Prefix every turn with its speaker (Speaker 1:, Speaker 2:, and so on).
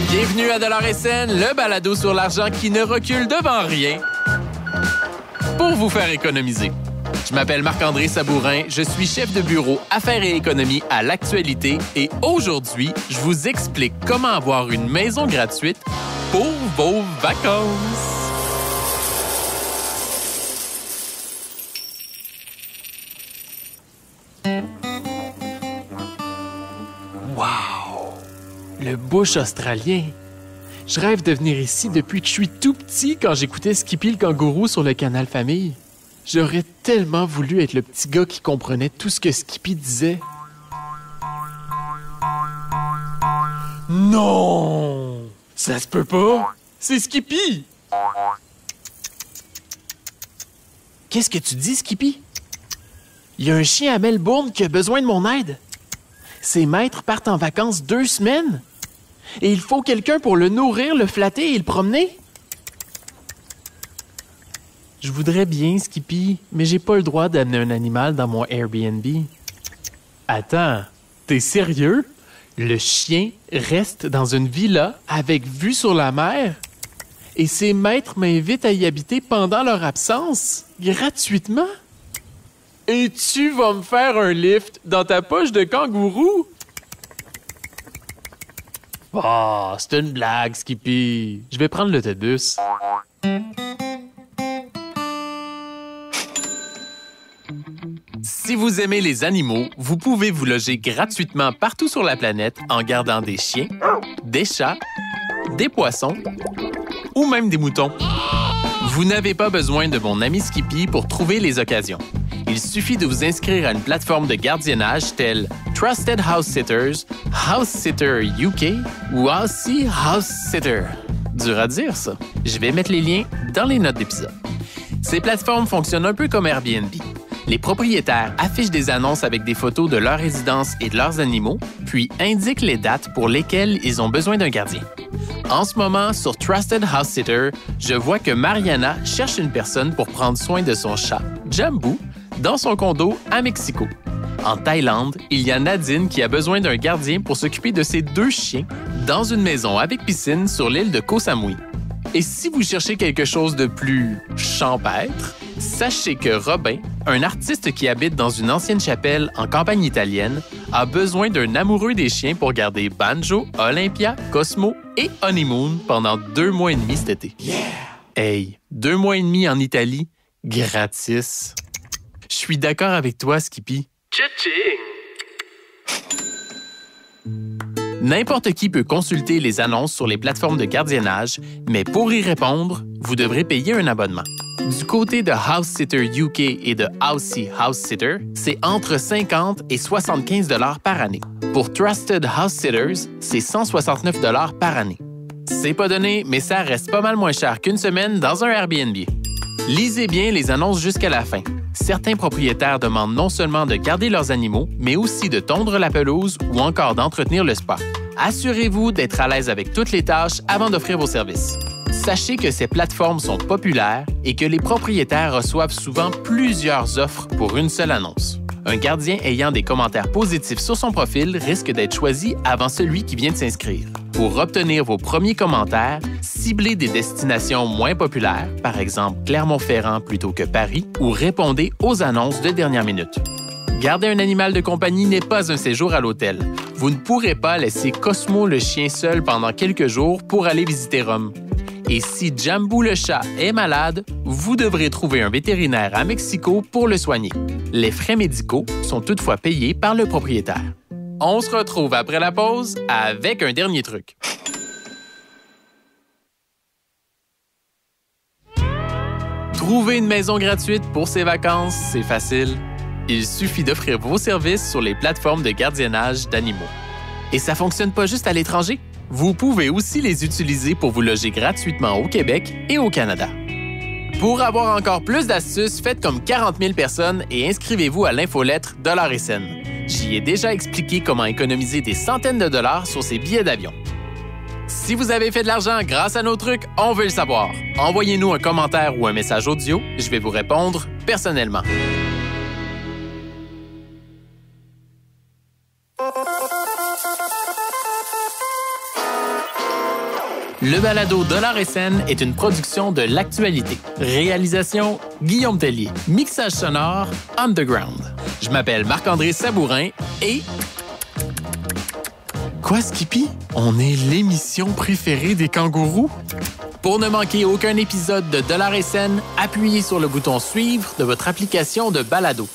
Speaker 1: Bienvenue à $SN, le balado sur l'argent qui ne recule devant rien pour vous faire économiser. Je m'appelle Marc-André Sabourin, je suis chef de bureau Affaires et économie à l'Actualité et aujourd'hui, je vous explique comment avoir une maison gratuite pour vos vacances. Wow! Le bush australien! Je rêve de venir ici depuis que je suis tout petit quand j'écoutais Skippy le kangourou sur le canal Famille. J'aurais tellement voulu être le petit gars qui comprenait tout ce que Skippy disait. Non! Ça se peut pas! C'est Skippy! Qu'est-ce que tu dis, Skippy? Il y a un chien à Melbourne qui a besoin de mon aide. Ses maîtres partent en vacances 2 semaines. Et il faut quelqu'un pour le nourrir, le flatter et le promener? Je voudrais bien, Skippy, mais j'ai pas le droit d'amener un animal dans mon Airbnb. Attends, t'es sérieux? Le chien reste dans une villa avec vue sur la mer? Et ses maîtres m'invitent à y habiter pendant leur absence? Gratuitement? Et tu vas me faire un lift dans ta poche de kangourou? Oh, c'est une blague, Skippy. Je vais prendre l'autobus. Si vous aimez les animaux, vous pouvez vous loger gratuitement partout sur la planète en gardant des chiens, des chats, des poissons ou même des moutons. Vous n'avez pas besoin de mon ami Skippy pour trouver les occasions. Il suffit de vous inscrire à une plateforme de gardiennage telle Trusted House Sitters, House Sitter UK ou Aussie House Sitter. Dur à dire, ça. Je vais mettre les liens dans les notes d'épisode. Ces plateformes fonctionnent un peu comme Airbnb. Les propriétaires affichent des annonces avec des photos de leur résidence et de leurs animaux, puis indiquent les dates pour lesquelles ils ont besoin d'un gardien. En ce moment, sur Trusted House Sitter, je vois que Mariana cherche une personne pour prendre soin de son chat, Jambu, dans son condo à Mexico. En Thaïlande, il y a Nadine qui a besoin d'un gardien pour s'occuper de ses 2 chiens dans une maison avec piscine sur l'île de Koh Samui. Et si vous cherchez quelque chose de plus champêtre, sachez que Robin, un artiste qui habite dans une ancienne chapelle en campagne italienne, a besoin d'un amoureux des chiens pour garder Banjo, Olympia, Cosmo et Honeymoon pendant 2 mois et demi cet été. Yeah! Hey, 2 mois et demi en Italie, gratis. Je suis d'accord avec toi, Skippy. Tcha-ching! N'importe qui peut consulter les annonces sur les plateformes de gardiennage, mais pour y répondre, vous devrez payer un abonnement. Du côté de House Sitter UK et de Aussie House Sitter, c'est entre 50 et 75 $ par année. Pour Trusted House Sitters, c'est 169 $ par année. C'est pas donné, mais ça reste pas mal moins cher qu'une semaine dans un Airbnb. Lisez bien les annonces jusqu'à la fin. Certains propriétaires demandent non seulement de garder leurs animaux, mais aussi de tondre la pelouse ou encore d'entretenir le spa. Assurez-vous d'être à l'aise avec toutes les tâches avant d'offrir vos services. Sachez que ces plateformes sont populaires et que les propriétaires reçoivent souvent plusieurs offres pour une seule annonce. Un gardien ayant des commentaires positifs sur son profil risque d'être choisi avant celui qui vient de s'inscrire. Pour obtenir vos premiers commentaires, ciblez des destinations moins populaires, par exemple Clermont-Ferrand plutôt que Paris, ou répondez aux annonces de dernière minute. Garder un animal de compagnie n'est pas un séjour à l'hôtel. Vous ne pourrez pas laisser Cosmo le chien seul pendant quelques jours pour aller visiter Rome. Et si Jambu le chat est malade, vous devrez trouver un vétérinaire à Mexico pour le soigner. Les frais médicaux sont toutefois payés par le propriétaire. On se retrouve après la pause avec un dernier truc. Trouver une maison gratuite pour ses vacances, c'est facile. Il suffit d'offrir vos services sur les plateformes de gardiennage d'animaux. Et ça fonctionne pas juste à l'étranger. Vous pouvez aussi les utiliser pour vous loger gratuitement au Québec et au Canada. Pour avoir encore plus d'astuces, faites comme 40 000 personnes et inscrivez-vous à l'infolettre $SN. J'y ai déjà expliqué comment économiser des centaines de dollars sur ces billets d'avion. Si vous avez fait de l'argent grâce à nos trucs, on veut le savoir. Envoyez-nous un commentaire ou un message audio, je vais vous répondre personnellement. Le balado Dollar et Scène est une production de l'Actualité. Réalisation, Guillaume Tellier. Mixage sonore, Underground. Je m'appelle Marc-André Sabourin et... Quoi, Skippy? On est l'émission préférée des kangourous? Pour ne manquer aucun épisode de Dollar et Scène, appuyez sur le bouton « Suivre » de votre application de balado.